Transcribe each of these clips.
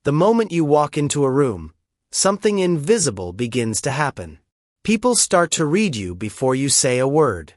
The moment you walk into a room, something invisible begins to happen. People start to read you before you say a word.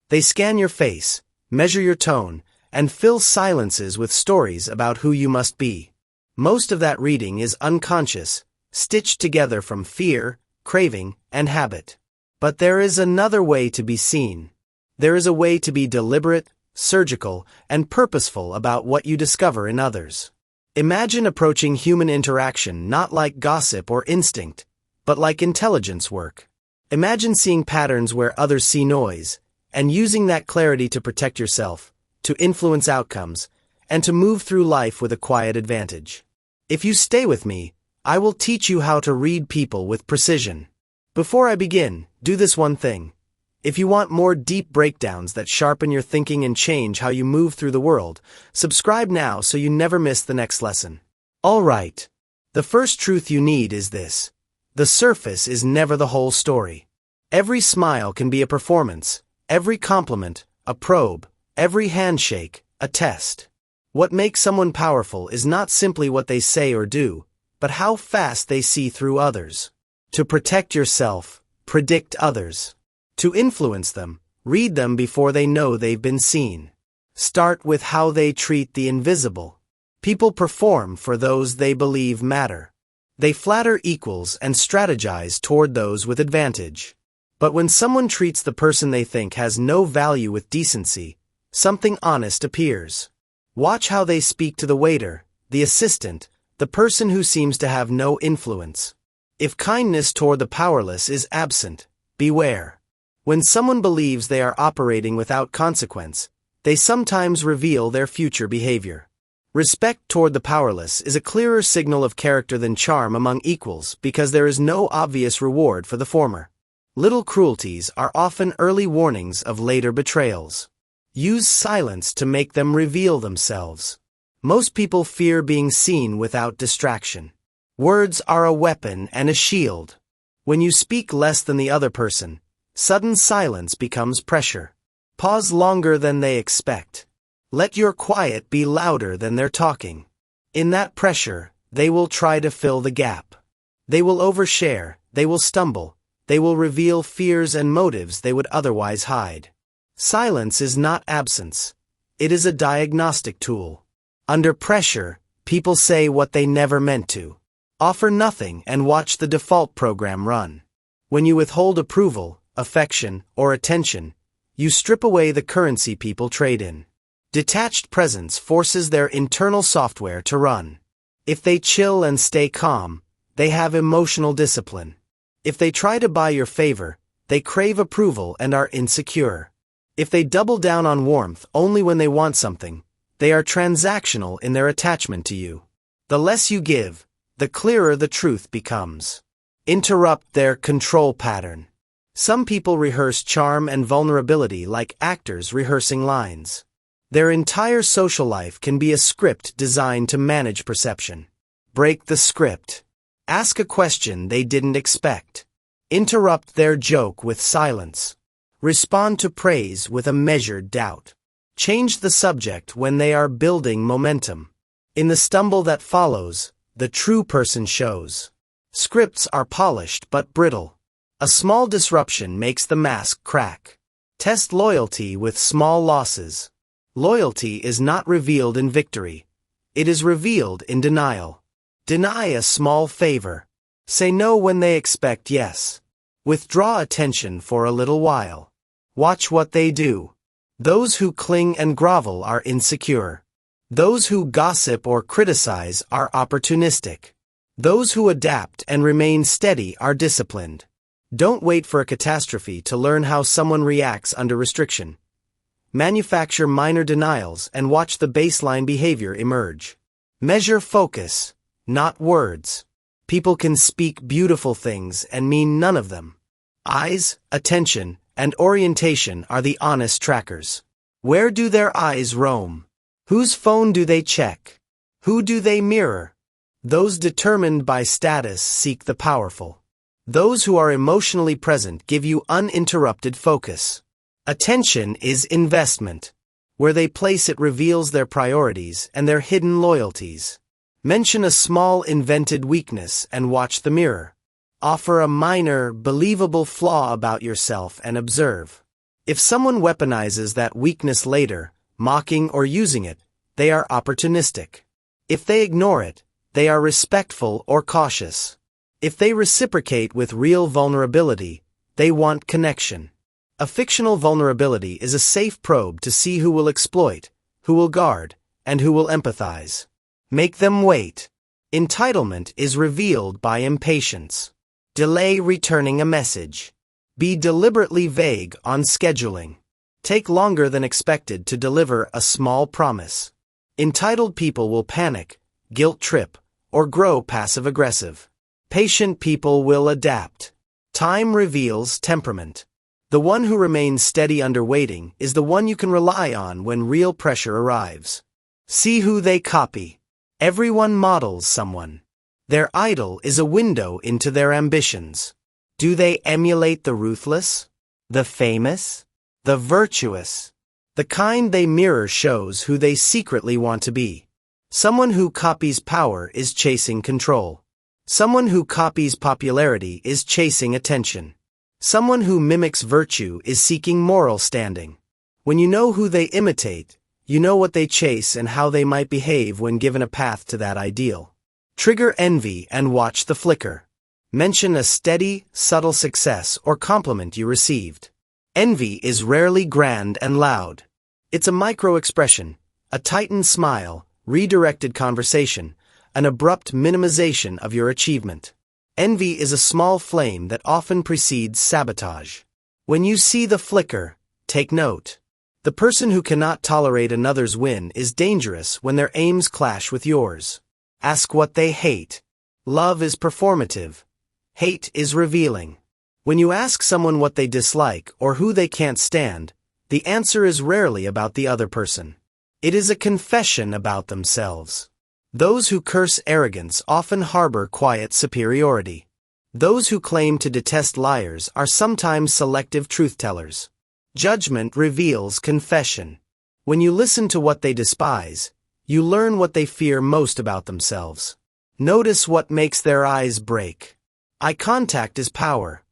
They scan your face, measure your tone, and fill silences with stories about who you must be. Most of that reading is unconscious, stitched together from fear, craving, and habit. But there is another way to be seen. There is a way to be deliberate, surgical, and purposeful about what you discover in others. Imagine approaching human interaction not like gossip or instinct, but like intelligence work. Imagine seeing patterns where others see noise, and using that clarity to protect yourself, to influence outcomes, and to move through life with a quiet advantage. If you stay with me, I will teach you how to read people with precision. Before I begin, do this one thing. If you want more deep breakdowns that sharpen your thinking and change how you move through the world, subscribe now so you never miss the next lesson. All right. The first truth you need is this. The surface is never the whole story. Every smile can be a performance, every compliment, a probe, every handshake, a test. What makes someone powerful is not simply what they say or do, but how fast they see through others. To protect yourself, predict others. To influence them, read them before they know they've been seen. Start with how they treat the invisible. People perform for those they believe matter. They flatter equals and strategize toward those with advantage. But when someone treats the person they think has no value with decency, something honest appears. Watch how they speak to the waiter, the assistant, the person who seems to have no influence. If kindness toward the powerless is absent, beware. When someone believes they are operating without consequence, they sometimes reveal their future behavior. Respect toward the powerless is a clearer signal of character than charm among equals because there is no obvious reward for the former. Little cruelties are often early warnings of later betrayals. Use silence to make them reveal themselves. Most people fear being seen without distraction. Words are a weapon and a shield. When you speak less than the other person, sudden silence becomes pressure. Pause longer than they expect. Let your quiet be louder than their talking. In that pressure, they will try to fill the gap. They will overshare, they will stumble, they will reveal fears and motives they would otherwise hide. Silence is not absence. It is a diagnostic tool. Under pressure, people say what they never meant to. Offer nothing and watch the default program run. When you withhold approval, affection, or attention, you strip away the currency people trade in. Detached presence forces their internal software to run. If they chill and stay calm, they have emotional discipline. If they try to buy your favor, they crave approval and are insecure. If they double down on warmth only when they want something, they are transactional in their attachment to you. The less you give, the clearer the truth becomes. Interrupt their control pattern. Some people rehearse charm and vulnerability like actors rehearsing lines. Their entire social life can be a script designed to manage perception. Break the script. Ask a question they didn't expect. Interrupt their joke with silence. Respond to praise with a measured doubt. Change the subject when they are building momentum. In the stumble that follows, the true person shows. Scripts are polished but brittle. A small disruption makes the mask crack. Test loyalty with small losses. Loyalty is not revealed in victory. It is revealed in denial. Deny a small favor. Say no when they expect yes. Withdraw attention for a little while. Watch what they do. Those who cling and grovel are insecure. Those who gossip or criticize are opportunistic. Those who adapt and remain steady are disciplined. Don't wait for a catastrophe to learn how someone reacts under restriction. Manufacture minor denials and watch the baseline behavior emerge. Measure focus, not words. People can speak beautiful things and mean none of them. Eyes, attention, and orientation are the honest trackers. Where do their eyes roam? Whose phone do they check? Who do they mirror? Those determined by status seek the powerful. Those who are emotionally present give you uninterrupted focus. Attention is investment. Where they place it reveals their priorities and their hidden loyalties. Mention a small invented weakness and watch the mirror. Offer a minor, believable flaw about yourself and observe. If someone weaponizes that weakness later, mocking or using it, they are opportunistic. If they ignore it, they are respectful or cautious. If they reciprocate with real vulnerability, they want connection. A fictional vulnerability is a safe probe to see who will exploit, who will guard, and who will empathize. Make them wait. Entitlement is revealed by impatience. Delay returning a message. Be deliberately vague on scheduling. Take longer than expected to deliver a small promise. Entitled people will panic, guilt trip, or grow passive-aggressive. Patient people will adapt. Time reveals temperament. The one who remains steady under waiting is the one you can rely on when real pressure arrives. See who they copy. Everyone models someone. Their idol is a window into their ambitions. Do they emulate the ruthless, the famous, the virtuous? The kind they mirror shows who they secretly want to be. Someone who copies power is chasing control. Someone who copies popularity is chasing attention. Someone who mimics virtue is seeking moral standing. When you know who they imitate, you know what they chase and how they might behave when given a path to that ideal. Trigger envy and watch the flicker. Mention a steady, subtle success or compliment you received. Envy is rarely grand and loud. It's a micro-expression, a tightened smile, redirected conversation, an abrupt minimization of your achievement. Envy is a small flame that often precedes sabotage. When you see the flicker, take note. The person who cannot tolerate another's win is dangerous when their aims clash with yours. Ask what they hate. Love is performative. Hate is revealing. When you ask someone what they dislike or who they can't stand, the answer is rarely about the other person. It is a confession about themselves. Those who curse arrogance often harbor quiet superiority. Those who claim to detest liars are sometimes selective truth-tellers. Judgment reveals confession. When you listen to what they despise, you learn what they fear most about themselves. Notice what makes their eyes break. Eye contact is power.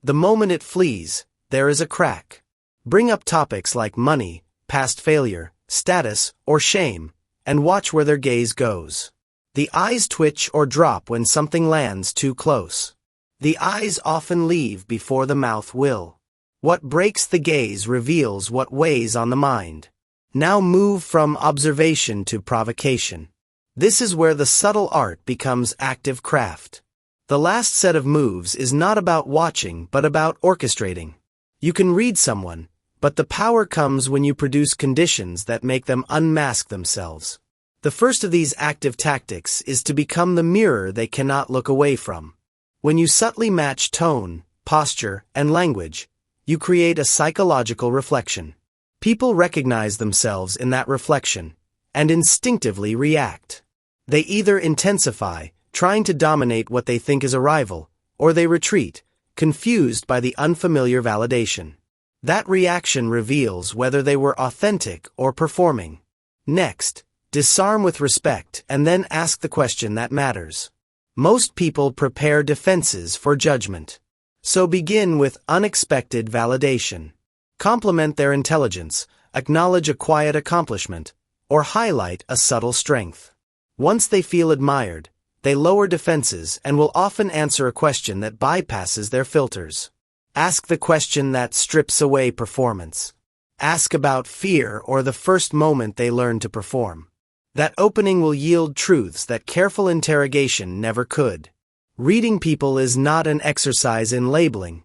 The moment it flees, there is a crack. Bring up topics like money, past failure, status, or shame, and watch where their gaze goes. The eyes twitch or drop when something lands too close. The eyes often leave before the mouth will. What breaks the gaze reveals what weighs on the mind. Now move from observation to provocation. This is where the subtle art becomes active craft. The last set of moves is not about watching but about orchestrating. You can read someone, but the power comes when you produce conditions that make them unmask themselves. The first of these active tactics is to become the mirror they cannot look away from. When you subtly match tone, posture, and language, you create a psychological reflection. People recognize themselves in that reflection and instinctively react. They either intensify, trying to dominate what they think is a rival, or they retreat, confused by the unfamiliar validation. That reaction reveals whether they were authentic or performing. Next, disarm with respect and then ask the question that matters. Most people prepare defenses for judgment. So begin with unexpected validation. Compliment their intelligence, acknowledge a quiet accomplishment, or highlight a subtle strength. Once they feel admired, they lower defenses and will often answer a question that bypasses their filters. Ask the question that strips away performance. Ask about fear or the first moment they learn to perform. That opening will yield truths that careful interrogation never could. Reading people is not an exercise in labeling.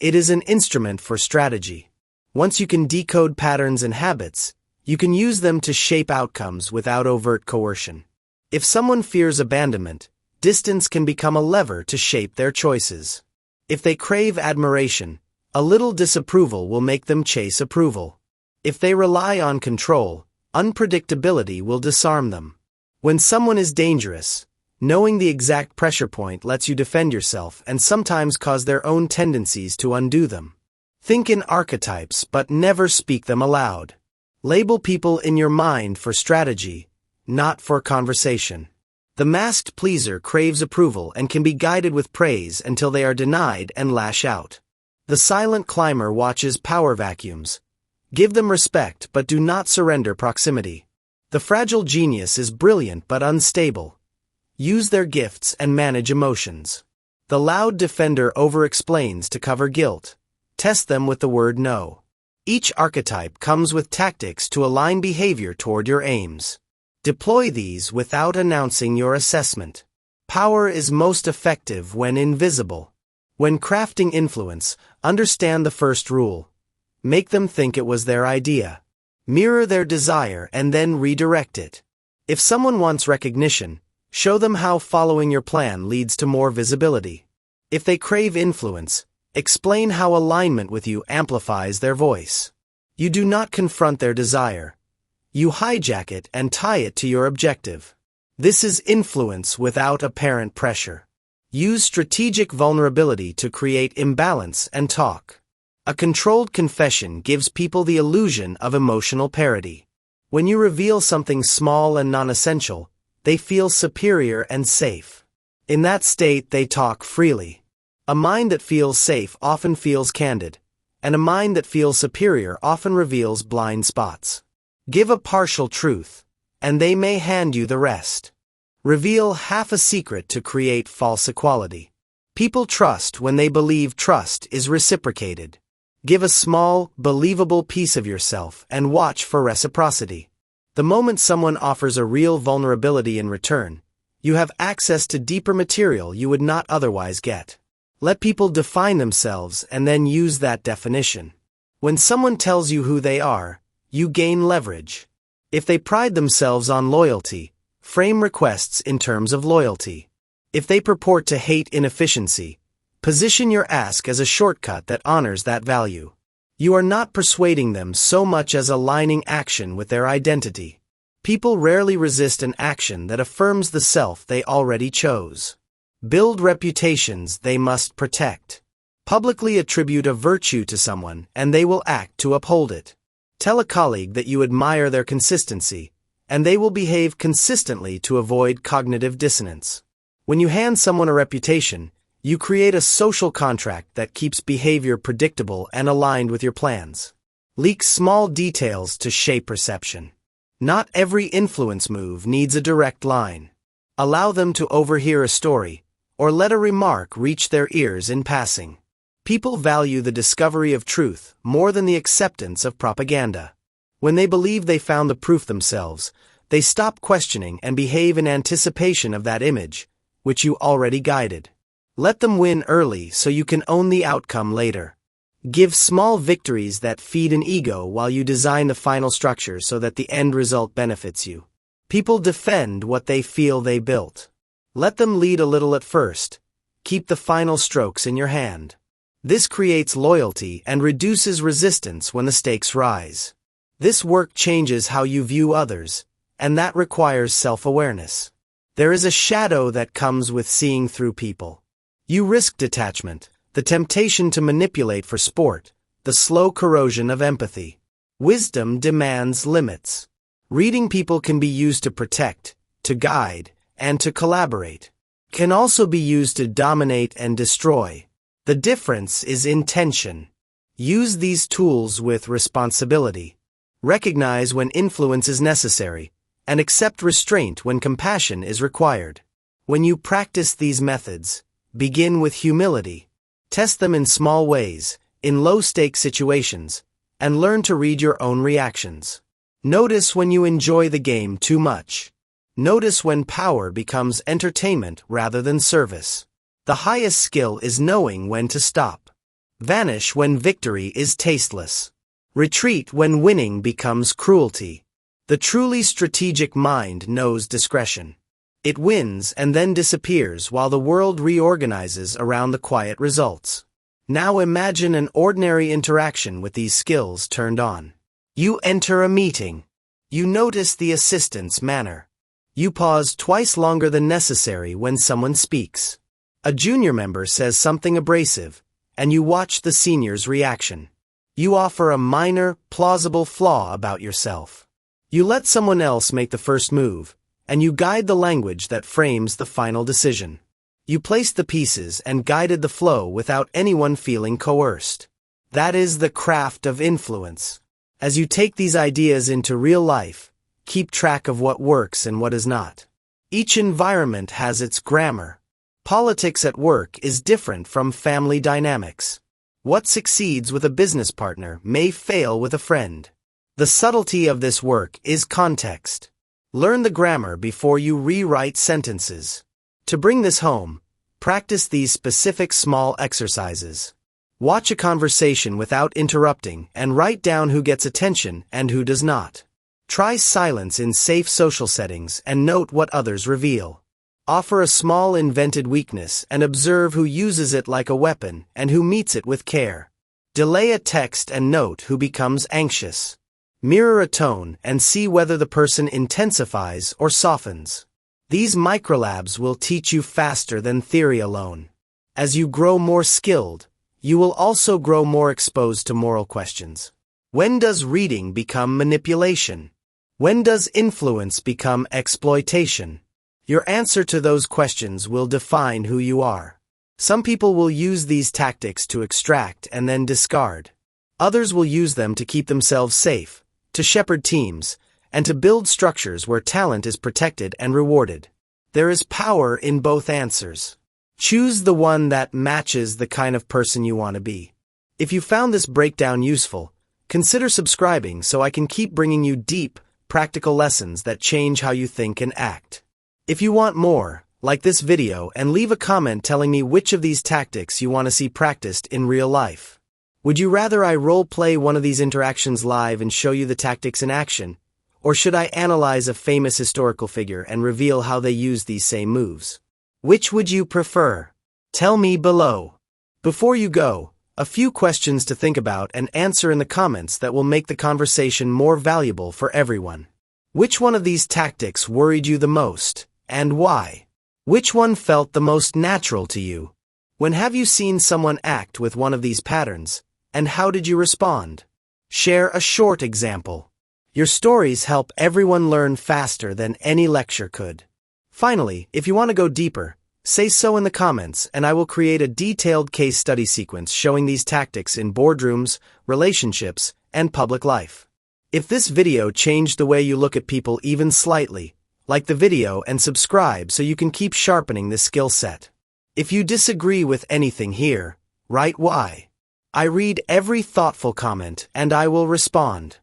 It is an instrument for strategy. Once you can decode patterns and habits, you can use them to shape outcomes without overt coercion. If someone fears abandonment, distance can become a lever to shape their choices. If they crave admiration, a little disapproval will make them chase approval. If they rely on control, unpredictability will disarm them. When someone is dangerous, knowing the exact pressure point lets you defend yourself and sometimes cause their own tendencies to undo them. Think in archetypes but never speak them aloud. Label people in your mind for strategy, not for conversation. The masked pleaser craves approval and can be guided with praise until they are denied and lash out. The silent climber watches power vacuums. Give them respect but do not surrender proximity. The fragile genius is brilliant but unstable. Use their gifts and manage emotions. The loud defender over-explains to cover guilt. Test them with the word no. Each archetype comes with tactics to align behavior toward your aims. Deploy these without announcing your assessment. Power is most effective when invisible. When crafting influence, understand the first rule. Make them think it was their idea. Mirror their desire and then redirect it. If someone wants recognition, show them how following your plan leads to more visibility. If they crave influence, explain how alignment with you amplifies their voice. You do not confront their desire. You hijack it and tie it to your objective. This is influence without apparent pressure. Use strategic vulnerability to create imbalance and talk. A controlled confession gives people the illusion of emotional parity. When you reveal something small and non-essential, they feel superior and safe. In that state, they talk freely. A mind that feels safe often feels candid, and a mind that feels superior often reveals blind spots. Give a partial truth, and they may hand you the rest. Reveal half a secret to create false equality. People trust when they believe trust is reciprocated. Give a small, believable piece of yourself and watch for reciprocity. The moment someone offers a real vulnerability in return, you have access to deeper material you would not otherwise get. Let people define themselves and then use that definition. When someone tells you who they are, you gain leverage. If they pride themselves on loyalty, frame requests in terms of loyalty. If they purport to hate inefficiency, position your ask as a shortcut that honors that value. You are not persuading them so much as aligning action with their identity. People rarely resist an action that affirms the self they already chose. Build reputations they must protect. Publicly attribute a virtue to someone and they will act to uphold it. Tell a colleague that you admire their consistency, and they will behave consistently to avoid cognitive dissonance. When you hand someone a reputation, you create a social contract that keeps behavior predictable and aligned with your plans. Leak small details to shape perception. Not every influence move needs a direct line. Allow them to overhear a story, or let a remark reach their ears in passing. People value the discovery of truth more than the acceptance of propaganda. When they believe they found the proof themselves, they stop questioning and behave in anticipation of that image, which you already guided. Let them win early so you can own the outcome later. Give small victories that feed an ego while you design the final structure so that the end result benefits you. People defend what they feel they built. Let them lead a little at first. Keep the final strokes in your hand. This creates loyalty and reduces resistance when the stakes rise. This work changes how you view others, and that requires self-awareness. There is a shadow that comes with seeing through people. You risk detachment, the temptation to manipulate for sport, the slow corrosion of empathy. Wisdom demands limits. Reading people can be used to protect, to guide, and to collaborate. Can also be used to dominate and destroy. The difference is intention. Use these tools with responsibility. Recognize when influence is necessary, and accept restraint when compassion is required. When you practice these methods, begin with humility. Test them in small ways, in low-stakes situations, and learn to read your own reactions. Notice when you enjoy the game too much. Notice when power becomes entertainment rather than service. The highest skill is knowing when to stop. Vanish when victory is tasteless. Retreat when winning becomes cruelty. The truly strategic mind knows discretion. It wins and then disappears while the world reorganizes around the quiet results. Now imagine an ordinary interaction with these skills turned on. You enter a meeting. You notice the assistant's manner. You pause twice longer than necessary when someone speaks. A junior member says something abrasive, and you watch the senior's reaction. You offer a minor, plausible flaw about yourself. You let someone else make the first move, and you guide the language that frames the final decision. You placed the pieces and guided the flow without anyone feeling coerced. That is the craft of influence. As you take these ideas into real life, keep track of what works and what is not. Each environment has its grammar. Politics at work is different from family dynamics. What succeeds with a business partner may fail with a friend. The subtlety of this work is context. Learn the grammar before you rewrite sentences. To bring this home, practice these specific small exercises. Watch a conversation without interrupting and write down who gets attention and who does not. Try silence in safe social settings and note what others reveal. Offer a small invented weakness and observe who uses it like a weapon and who meets it with care. Delay a text and note who becomes anxious. Mirror a tone and see whether the person intensifies or softens. These microlabs will teach you faster than theory alone. As you grow more skilled, you will also grow more exposed to moral questions. When does reading become manipulation? When does influence become exploitation? Your answer to those questions will define who you are. Some people will use these tactics to extract and then discard. Others will use them to keep themselves safe, to shepherd teams, and to build structures where talent is protected and rewarded. There is power in both answers. Choose the one that matches the kind of person you want to be. If you found this breakdown useful, consider subscribing so I can keep bringing you deep, practical lessons that change how you think and act. If you want more, like this video and leave a comment telling me which of these tactics you want to see practiced in real life. Would you rather I role-play one of these interactions live and show you the tactics in action? Or should I analyze a famous historical figure and reveal how they use these same moves? Which would you prefer? Tell me below. Before you go, a few questions to think about and answer in the comments that will make the conversation more valuable for everyone. Which one of these tactics worried you the most, and why? Which one felt the most natural to you? When have you seen someone act with one of these patterns, and how did you respond? Share a short example. Your stories help everyone learn faster than any lecture could. Finally, if you want to go deeper, say so in the comments and I will create a detailed case study sequence showing these tactics in boardrooms, relationships, and public life. If this video changed the way you look at people even slightly, like the video and subscribe so you can keep sharpening this skill set. If you disagree with anything here, write why. I read every thoughtful comment and I will respond.